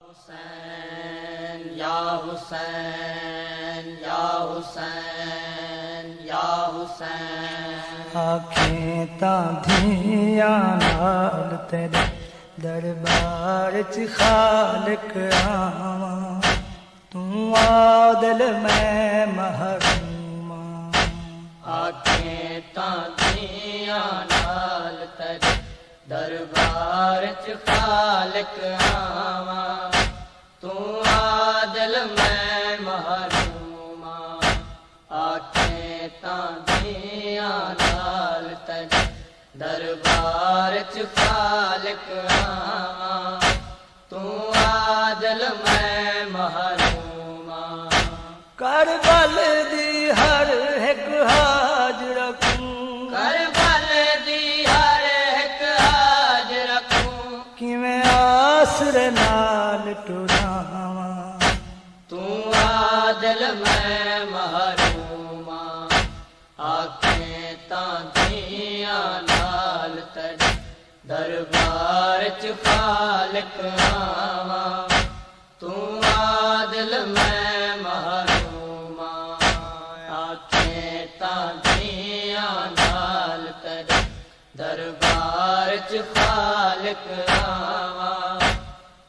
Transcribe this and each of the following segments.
हुसैन या हुसैन या हुसैन या हुसैन। आँखें ताधियां नाल तेरे दरबार च खालिक आवां, तू आदल मैं महरूमा। आँखें ताधियां नाल तेरे दरबार च खालिक आवां, तू आदल मैं महरूमा। आँखें ताधियां नाल तेरे दरबार च खालिक आवां, तू आदल मैं महरूमा। करबल दी हर एक हाजर रखूं, करबल दी हर एक हाजर रखूं, किवें आसरे नाल टुरावां। तू आदल मैं महरूमा। आँखें ताधियां नाल तेरे दरबार च खालिक आवां, तू आदल मैं महरूमा। आँखें ताधियां नाल तेरे दरबार च खालिक आवां,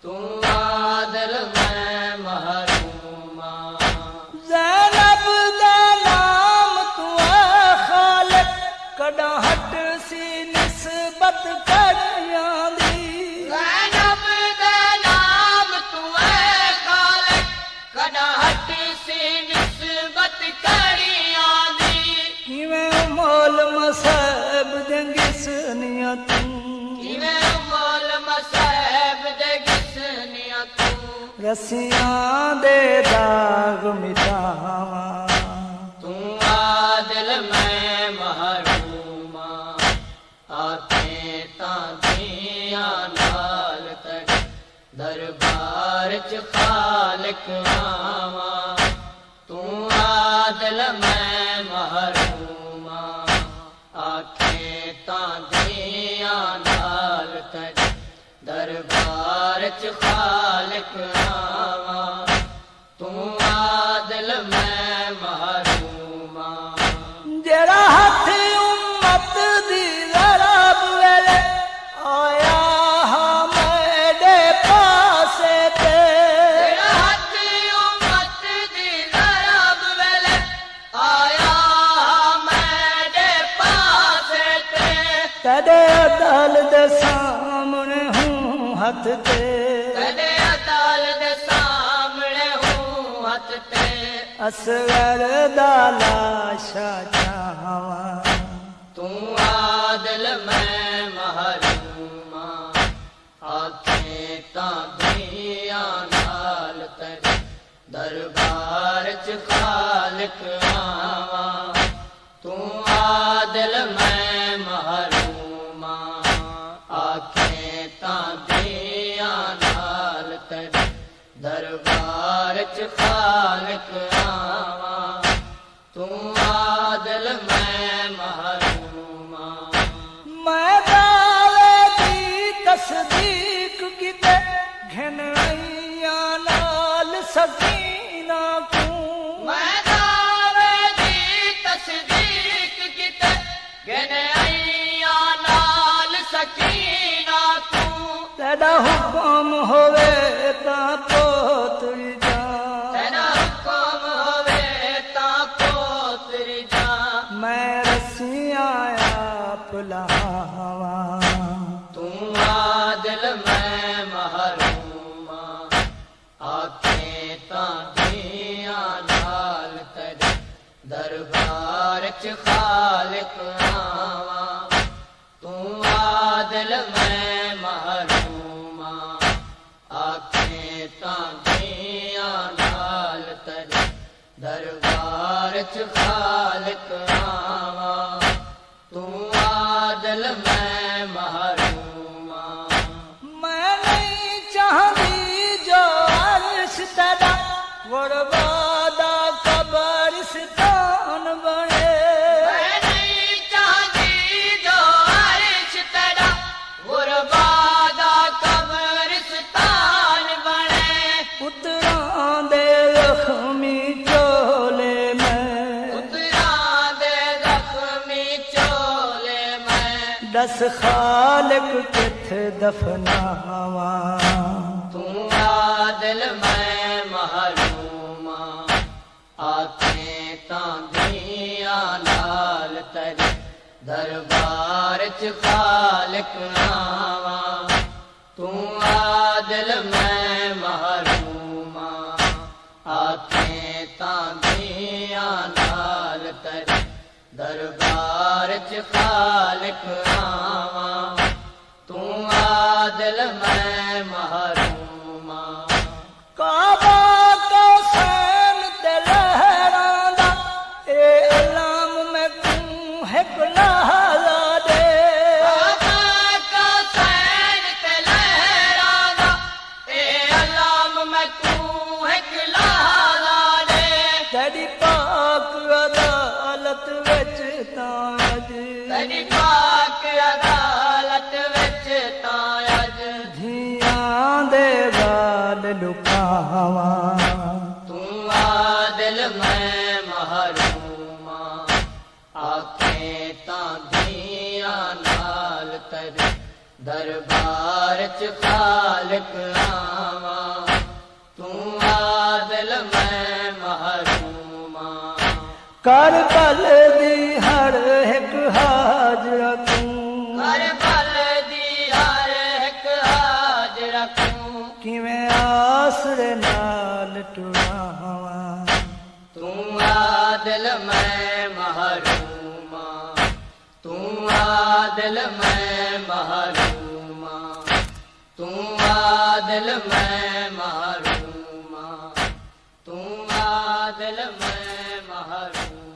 तू आदल मैं महरूमा। ज़ैनब दा नाम तू है खालिक, कड़ा हट सी निस्बत करियां दी। ज़ैनब दा नाम तू है खालिक, कड़ा हट सी निस्बत करियां दी। किवें मोल मसहब दे गिसनियां तू, किवें मोल मसहब दे गिसनियां तू, रस्सियां दे दाग मिटावां। तू आदिल मैं महरूमा। आँखें ताधियां नाल तेरे दरबार च खालिक आवां, तू आदिल मैं महरूमा। आँखें ताधियां नाल तेरे दरबार च खालिक आवां, तू आदिल मैं महरूमा। जेड़ा हथ उम्मत दी ज़रब वेले आया हा मेरे पासे ते। तेरा हथ उम्मत दी ज़रब वेले आया मेरे पास ते। तेरे अदल दे सामने हूँ हथ ते, तेरे अदाल दे सामने हूँ हथ ते। असगर दा लाशा चावां। तू आदिल मैं महरूमा। आँखें ताधियां नाल तेरे दरबार च खालिक आवां, तू आदिल मैं महरूमा। आँखें ताधियां नाल तेरे दरबार च खालिक आवां, तू आदिल मैं महरूमा। मैं दावे दी तस्दीक किते घनैया नाल सकीना को। मैं दावे दी तस्दीक किते गनैया नाल सकीना तू। तेरा हुक्म होवे तां पोतरी जा, तेरा हुक्म होवे तां पोतरी जा। मैं रस्सियां आप लावां। तू आदिल मैं महरूमा। आँखें ताधियां नाल तेरे दरबार च खालिक आवां, तू आदिल मैं महरूमा। आँखें ताधियां नाल तेरे दरबार च खालिक आवां, तू आदिल मैं महरूमा। मैं नहीं चाहती जो अर्श तेरा बर्बादा कब्रिस्तान बने। मैं नहीं चाहती जो अर्श तेरा गुरबादा कब्रिस्तान बने। दस खालिक किथ दफनावा तू आदिल मैं महरूमा आखें तां दियां नाल तेरे दरबार च खालिक आवा तू आदिल मैं महरूमा आखें तां दियां नाल तेरे दरबार च खालिक आवा तू आदिल मैं महरूमा काबा का सैन ते लहरां दा ए अलाम मैं तू है गुलाहा दे काबा का सैन ते लहरां दा ए अलाम मैं तू है गुलाहा दे तेरी पाक अदालत विच तां अज तेरी पाक अदालत विच तां अज धियां दे वाल लुकावा तू आदिल मैं महरूमा आखें तां दियां नाल तेरे दरबार च खालिक आवा तू आदिल मैं महरूमा कर पल दी हर एक हाजरा तू हर पल दी हर एक हाजरा तू किवें आसरे नाल टुरावा तू आदिल मैं महरूमा तू आदिल मैं महरूमा तू आदिल मैं महरूमा तू आदिल मैं महरूमा